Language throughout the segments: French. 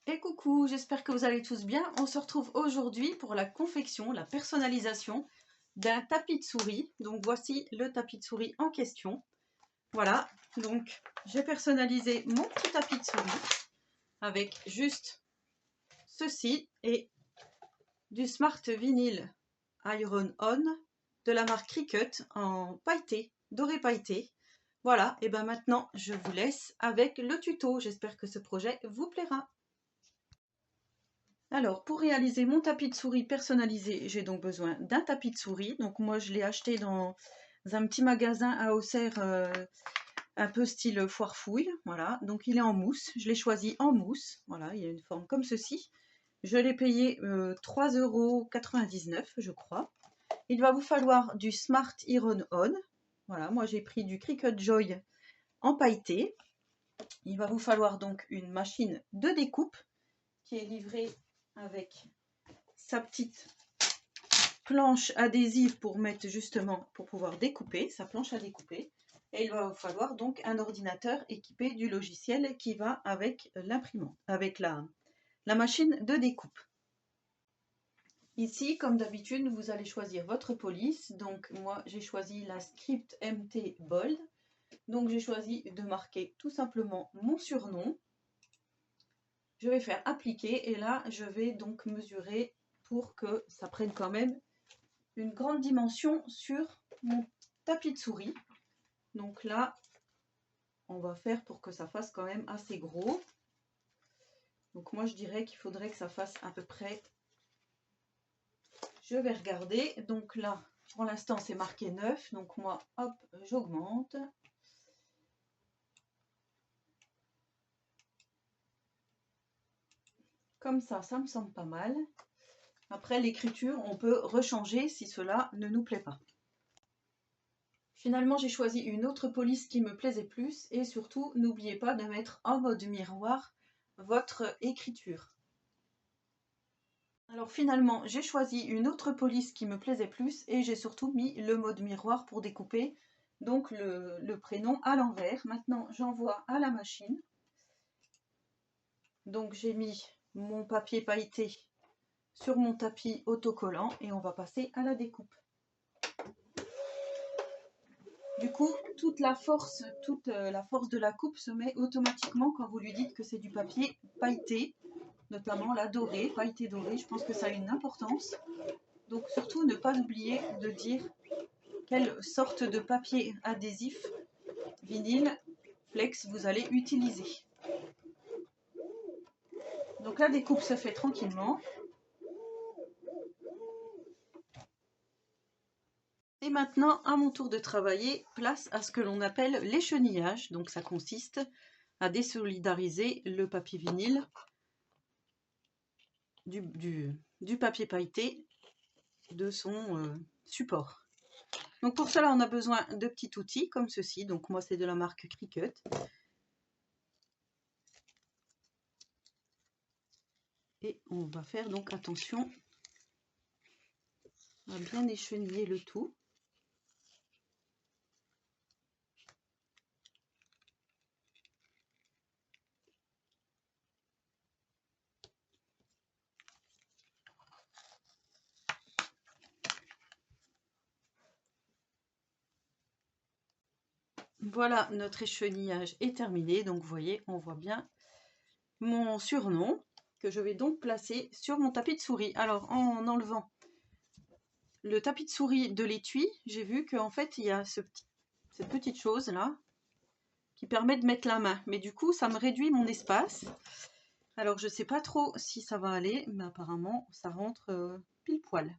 Et coucou, j'espère que vous allez tous bien. On se retrouve aujourd'hui pour la confection, la personnalisation d'un tapis de souris. Donc voici le tapis de souris en question. Voilà, donc j'ai personnalisé mon petit tapis de souris avec juste ceci et du Smart Vinyl Iron On de la marque Cricut en pailleté, doré pailleté. Voilà, et ben maintenant je vous laisse avec le tuto. J'espère que ce projet vous plaira. Alors, pour réaliser mon tapis de souris personnalisé, j'ai donc besoin d'un tapis de souris. Donc moi, je l'ai acheté dans un petit magasin à Auxerre, un peu style foire fouille. Voilà, donc il est en mousse. Je l'ai choisi en mousse. Voilà, il a une forme comme ceci. Je l'ai payé 3,99 €, je crois. Il va vous falloir du Smart Iron On. Voilà, moi j'ai pris du Cricut Joy en pailleté. Il va vous falloir donc une machine de découpe qui est livrée avec sa petite planche adhésive pour mettre justement, pour pouvoir découper, sa planche à découper. Et il va vous falloir donc un ordinateur équipé du logiciel qui va avec l'imprimante, avec la machine de découpe. Ici, comme d'habitude, vous allez choisir votre police. Donc moi, j'ai choisi la Script MT Bold. Donc j'ai choisi de marquer tout simplement mon surnom. Je vais faire appliquer et là, je vais donc mesurer pour que ça prenne quand même une grande dimension sur mon tapis de souris. Donc là, on va faire pour que ça fasse quand même assez gros. Donc moi, je dirais qu'il faudrait que ça fasse à peu près... Je vais regarder. Donc là, pour l'instant, c'est marqué 9. Donc moi, hop, j'augmente. Comme ça me semble pas mal. Après, l'écriture, on peut rechanger si cela ne nous plaît pas. Finalement, j'ai choisi une autre police qui me plaisait plus et surtout, n'oubliez pas de mettre en mode miroir votre écriture. Alors finalement, j'ai choisi une autre police qui me plaisait plus et j'ai surtout mis le mode miroir pour découper donc le prénom à l'envers. Maintenant, j'envoie à la machine. Donc j'ai mis mon papier pailleté sur mon tapis autocollant et on va passer à la découpe. Du coup, toute la force de la coupe se met automatiquement quand vous lui dites que c'est du papier pailleté, notamment la dorée, pailleté dorée. Je pense que ça a une importance. Donc surtout ne pas oublier de dire quelle sorte de papier adhésif vinyle flex vous allez utiliser. Donc la découpe se fait tranquillement. Et maintenant, à mon tour de travailler, place à ce que l'on appelle l'échenillage. Donc ça consiste à désolidariser le papier vinyle du papier pailleté de son support. Donc pour cela, on a besoin de petits outils comme ceci. Donc moi, c'est de la marque Cricut. Et on va faire donc attention à bien écheniller le tout. Voilà, notre échenillage est terminé. Donc vous voyez, on voit bien mon surnom que je vais donc placer sur mon tapis de souris. Alors en enlevant le tapis de souris de l'étui, j'ai vu qu'en fait il y a cette petite chose là qui permet de mettre la main. Mais du coup, ça me réduit mon espace. Alors je sais pas trop si ça va aller, mais apparemment ça rentre pile poil.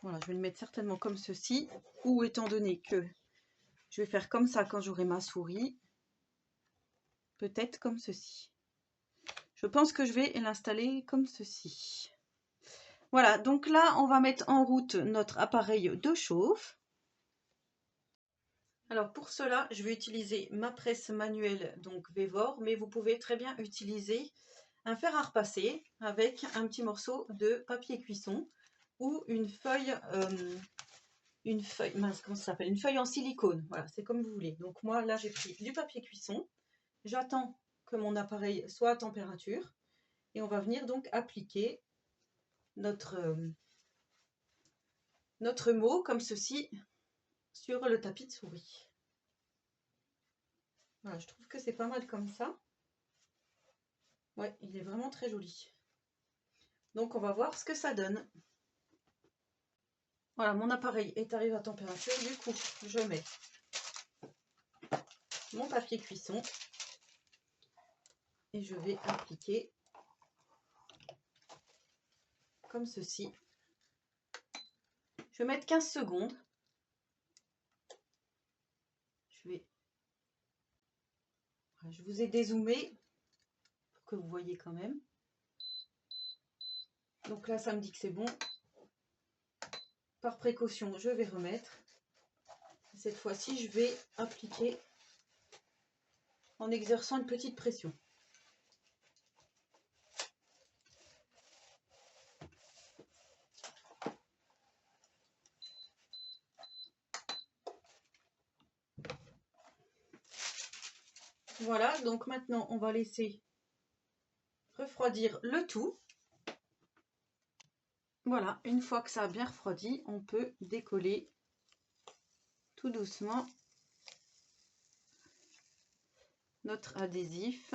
Voilà, je vais le mettre certainement comme ceci, ou étant donné que je vais faire comme ça quand j'aurai ma souris, peut-être comme ceci. Je pense que je vais l'installer comme ceci. Voilà, donc là, on va mettre en route notre appareil de chauffe. Alors pour cela, je vais utiliser ma presse manuelle, donc Vévor, mais vous pouvez très bien utiliser un fer à repasser avec un petit morceau de papier cuisson ou une feuille, mince, comment ça s'appelle, une feuille en silicone. Voilà, c'est comme vous voulez. Donc moi, là, j'ai pris du papier cuisson. J'attends que mon appareil soit à température. Et on va venir donc appliquer notre mot comme ceci sur le tapis de souris. Voilà, je trouve que c'est pas mal comme ça. Ouais, il est vraiment très joli. Donc on va voir ce que ça donne. Voilà, mon appareil est arrivé à température. Du coup, je mets mon papier cuisson et je vais appliquer comme ceci. Je vais mettre 15 secondes. Je vous ai dézoomé pour que vous voyez quand même. Donc là, ça me dit que c'est bon. Par précaution, je vais remettre. Cette fois-ci, je vais appliquer en exerçant une petite pression. Voilà, donc maintenant, on va laisser refroidir le tout. Voilà, une fois que ça a bien refroidi, on peut décoller tout doucement notre adhésif.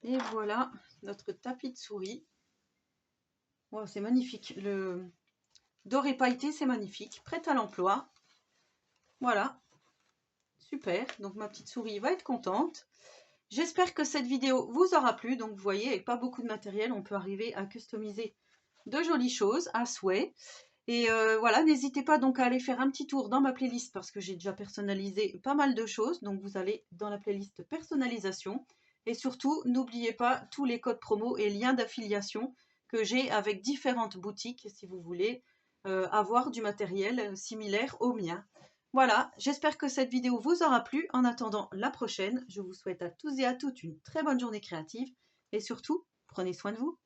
Et voilà notre tapis de souris. Wow, c'est magnifique. Le doré pailleté, c'est magnifique. Prête à l'emploi. Voilà. Super. Donc ma petite souris va être contente. J'espère que cette vidéo vous aura plu. Donc vous voyez, avec pas beaucoup de matériel, on peut arriver à customiser de jolies choses à souhait. Et voilà, n'hésitez pas donc à aller faire un petit tour dans ma playlist parce que j'ai déjà personnalisé pas mal de choses. Donc vous allez dans la playlist personnalisation. Et surtout, n'oubliez pas tous les codes promo et liens d'affiliation que j'ai avec différentes boutiques si vous voulez avoir du matériel similaire au mien. Voilà, j'espère que cette vidéo vous aura plu. En attendant la prochaine, je vous souhaite à tous et à toutes une très bonne journée créative et surtout, prenez soin de vous.